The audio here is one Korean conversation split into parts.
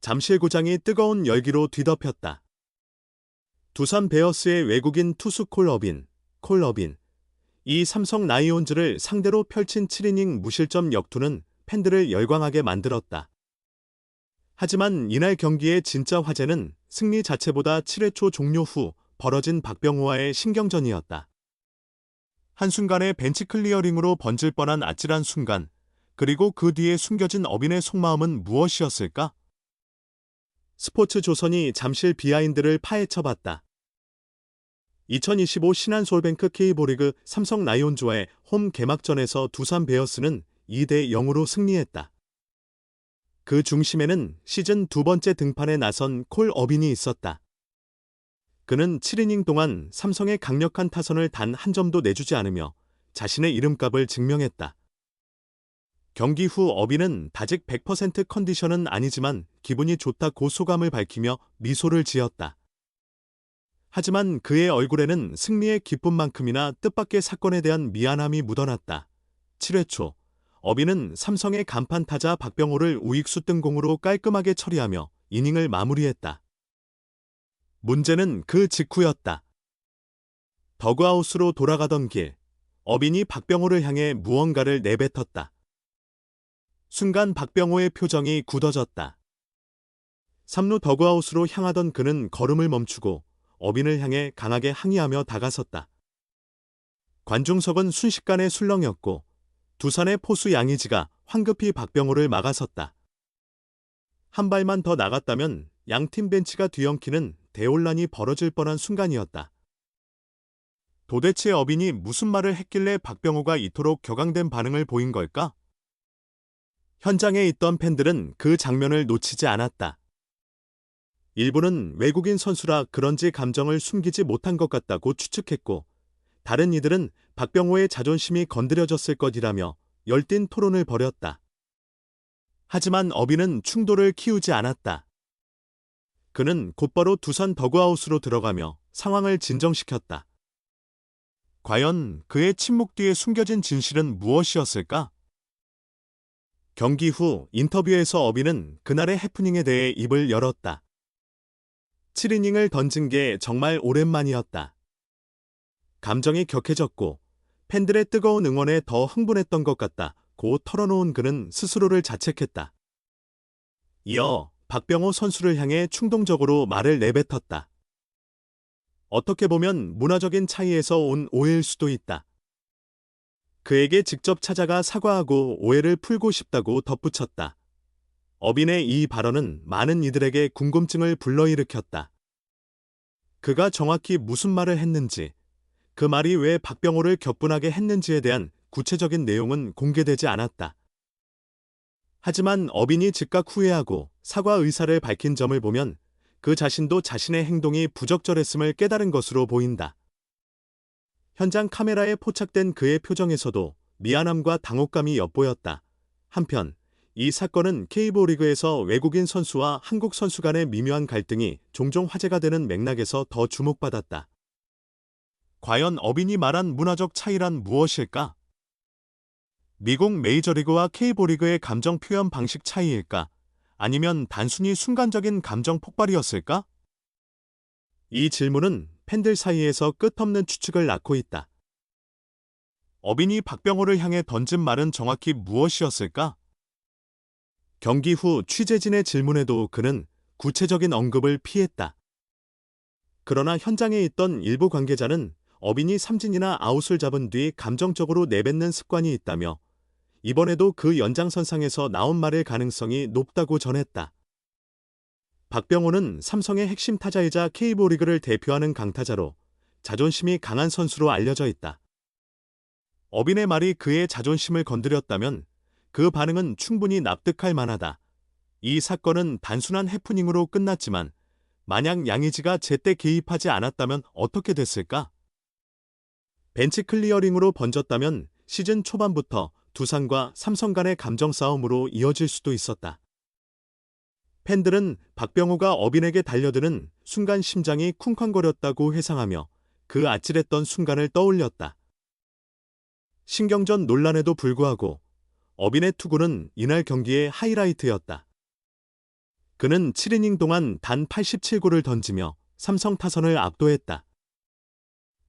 잠실구장이 뜨거운 열기로 뒤덮였다. 두산 베어스의 외국인 투수 콜 어빈. 이 삼성 라이온즈를 상대로 펼친 7이닝 무실점 역투는 팬들을 열광하게 만들었다. 하지만 이날 경기의 진짜 화제는 승리 자체보다 7회 초 종료 후 벌어진 박병호와의 신경전이었다. 한순간에 벤치 클리어링으로 번질 뻔한 아찔한 순간, 그리고 그 뒤에 숨겨진 어빈의 속마음은 무엇이었을까? 스포츠조선이 잠실 비하인드를 파헤쳐봤다. 2025 신한솔뱅크 K리그 삼성 라이온즈와의 홈 개막전에서 두산 베어스는 2대 0으로 승리했다. 그 중심에는 시즌 두 번째 등판에 나선 콜 어빈이 있었다. 그는 7이닝 동안 삼성의 강력한 타선을 단 한 점도 내주지 않으며 자신의 이름값을 증명했다. 경기 후 어빈은 아직 100% 컨디션은 아니지만 기분이 좋다고 소감을 밝히며 미소를 지었다. 하지만 그의 얼굴에는 승리의 기쁨만큼이나 뜻밖의 사건에 대한 미안함이 묻어났다. 7회 초, 어빈은 삼성의 간판 타자 박병호를 우익수 뜬공으로 깔끔하게 처리하며 이닝을 마무리했다. 문제는 그 직후였다. 더그아웃으로 돌아가던 길, 어빈이 박병호를 향해 무언가를 내뱉었다. 순간 박병호의 표정이 굳어졌다. 3루 더그아웃으로 향하던 그는 걸음을 멈추고 어빈을 향해 강하게 항의하며 다가섰다. 관중석은 순식간에 술렁였고 두산의 포수 양의지가 황급히 박병호를 막아섰다. 한 발만 더 나갔다면 양팀 벤치가 뒤엉키는 대혼란이 벌어질 뻔한 순간이었다. 도대체 어빈이 무슨 말을 했길래 박병호가 이토록 격앙된 반응을 보인 걸까? 현장에 있던 팬들은 그 장면을 놓치지 않았다. 일부는 외국인 선수라 그런지 감정을 숨기지 못한 것 같다고 추측했고, 다른 이들은 박병호의 자존심이 건드려졌을 것이라며 열띤 토론을 벌였다. 하지만 어빈은 충돌을 키우지 않았다. 그는 곧바로 두산 더그아웃으로 들어가며 상황을 진정시켰다. 과연 그의 침묵 뒤에 숨겨진 진실은 무엇이었을까? 경기 후 인터뷰에서 어빈은 그날의 해프닝에 대해 입을 열었다. 7이닝을 던진 게 정말 오랜만이었다. 감정이 격해졌고 팬들의 뜨거운 응원에 더 흥분했던 것 같다고 털어놓은 그는 스스로를 자책했다. 이어 박병호 선수를 향해 충동적으로 말을 내뱉었다. 어떻게 보면 문화적인 차이에서 온 오해일 수도 있다. 그에게 직접 찾아가 사과하고 오해를 풀고 싶다고 덧붙였다. 어빈의 이 발언은 많은 이들에게 궁금증을 불러일으켰다. 그가 정확히 무슨 말을 했는지, 그 말이 왜 박병호를 격분하게 했는지에 대한 구체적인 내용은 공개되지 않았다. 하지만 어빈이 즉각 후회하고 사과 의사를 밝힌 점을 보면 그 자신도 자신의 행동이 부적절했음을 깨달은 것으로 보인다. 현장 카메라에 포착된 그의 표정에서도 미안함과 당혹감이 엿보였다. 한편 이 사건은 K리그에서 외국인 선수와 한국 선수 간의 미묘한 갈등이 종종 화제가 되는 맥락에서 더 주목받았다. 과연 어빈이 말한 문화적 차이란 무엇일까? 미국 메이저리그와 K리그의 감정 표현 방식 차이일까? 아니면 단순히 순간적인 감정 폭발이었을까? 이 질문은 팬들 사이에서 끝없는 추측을 낳고 있다. 어빈이 박병호를 향해 던진 말은 정확히 무엇이었을까? 경기 후 취재진의 질문에도 그는 구체적인 언급을 피했다. 그러나 현장에 있던 일부 관계자는 어빈이 삼진이나 아웃을 잡은 뒤 감정적으로 내뱉는 습관이 있다며 이번에도 그 연장선상에서 나온 말일 가능성이 높다고 전했다. 박병호는 삼성의 핵심 타자이자 K리그를 대표하는 강타자로 자존심이 강한 선수로 알려져 있다. 어빈의 말이 그의 자존심을 건드렸다면 그 반응은 충분히 납득할 만하다. 이 사건은 단순한 해프닝으로 끝났지만 만약 양의지가 제때 개입하지 않았다면 어떻게 됐을까? 벤치 클리어링으로 번졌다면 시즌 초반부터 두산과 삼성 간의 감정 싸움으로 이어질 수도 있었다. 팬들은 박병호가 어빈에게 달려드는 순간 심장이 쿵쾅거렸다고 회상하며 그 아찔했던 순간을 떠올렸다. 신경전 논란에도 불구하고 어빈의 투구는 이날 경기의 하이라이트였다. 그는 7이닝 동안 단 87구를 던지며 삼성 타선을 압도했다.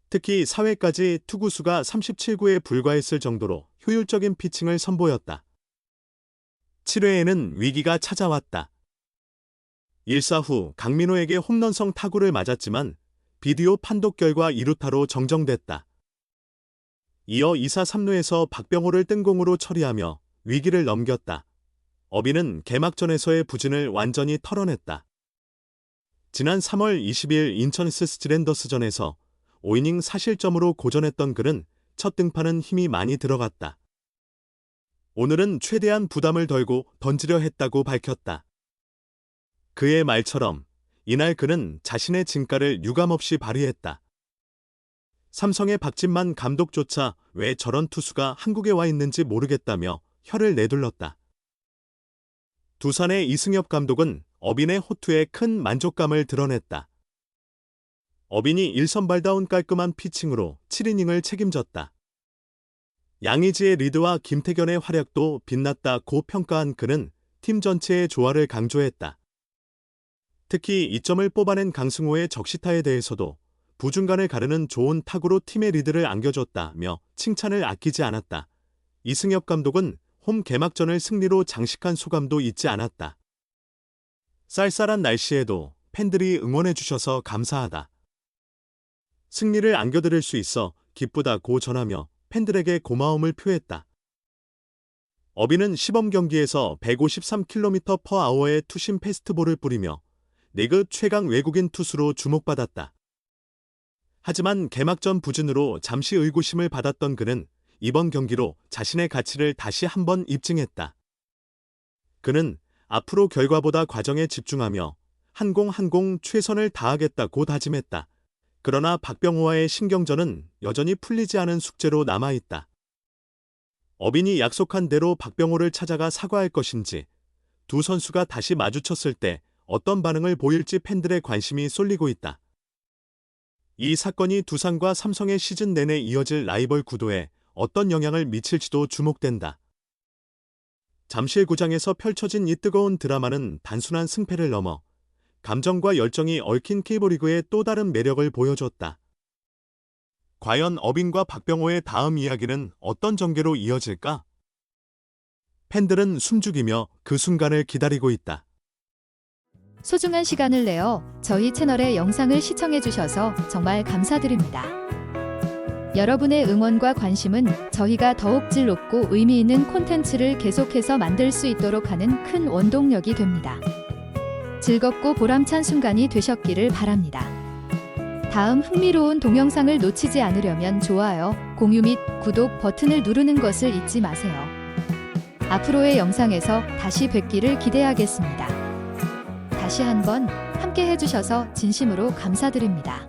특히 4회까지 투구수가 37구에 불과했을 정도로 효율적인 피칭을 선보였다. 7회에는 위기가 찾아왔다. 1사 후 강민호에게 홈런성 타구를 맞았지만 비디오 판독 결과 2루타로 정정됐다. 이어 2사 3루에서 박병호를 뜬공으로 처리하며 위기를 넘겼다. 어빈은 개막전에서의 부진을 완전히 털어냈다. 지난 3월 20일 인천 스틸랜더스전에서 5이닝 사실점으로 고전했던 그는 첫 등판은 힘이 많이 들어갔다. 오늘은 최대한 부담을 덜고 던지려 했다고 밝혔다. 그의 말처럼 이날 그는 자신의 진가를 유감없이 발휘했다. 삼성의 박진만 감독조차 왜 저런 투수가 한국에 와 있는지 모르겠다며 혀를 내둘렀다. 두산의 이승엽 감독은 어빈의 호투에 큰 만족감을 드러냈다. 어빈이 1선발다운 깔끔한 피칭으로 7이닝을 책임졌다. 양의지의 리드와 김태견의 활약도 빛났다고 평가한 그는 팀 전체의 조화를 강조했다. 특히 2점을 뽑아낸 강승호의 적시타에 대해서도 부중간을 가르는 좋은 타구로 팀의 리드를 안겨줬다며 칭찬을 아끼지 않았다. 이승엽 감독은 홈 개막전을 승리로 장식한 소감도 잊지 않았다. 쌀쌀한 날씨에도 팬들이 응원해주셔서 감사하다. 승리를 안겨드릴 수 있어 기쁘다고 전하며 팬들에게 고마움을 표했다. 어빈은 시범 경기에서 153km/h의 투심 패스트볼을 뿌리며 리그 최강 외국인 투수로 주목받았다. 하지만 개막전 부진으로 잠시 의구심을 받았던 그는 이번 경기로 자신의 가치를 다시 한번 입증했다. 그는 앞으로 결과보다 과정에 집중하며 한 공 한 공 최선을 다하겠다고 다짐했다. 그러나 박병호와의 신경전은 여전히 풀리지 않은 숙제로 남아있다. 어빈이 약속한 대로 박병호를 찾아가 사과할 것인지, 두 선수가 다시 마주쳤을 때 어떤 반응을 보일지 팬들의 관심이 쏠리고 있다. 이 사건이 두산과 삼성의 시즌 내내 이어질 라이벌 구도에 어떤 영향을 미칠지도 주목된다. 잠실구장에서 펼쳐진 이 뜨거운 드라마는 단순한 승패를 넘어 감정과 열정이 얽힌 K리그의 또 다른 매력을 보여줬다. 과연 어빈과 박병호의 다음 이야기는 어떤 전개로 이어질까? 팬들은 숨죽이며 그 순간을 기다리고 있다. 소중한 시간을 내어 저희 채널의 영상을 시청해주셔서 정말 감사드립니다. 여러분의 응원과 관심은 저희가 더욱 질 높고 의미 있는 콘텐츠를 계속해서 만들 수 있도록 하는 큰 원동력이 됩니다. 즐겁고 보람찬 순간이 되셨기를 바랍니다. 다음 흥미로운 동영상을 놓치지 않으려면 좋아요, 공유 및 구독 버튼을 누르는 것을 잊지 마세요. 앞으로의 영상에서 다시 뵙기를 기대하겠습니다. 다시 한번 함께 해주셔서 진심으로 감사드립니다.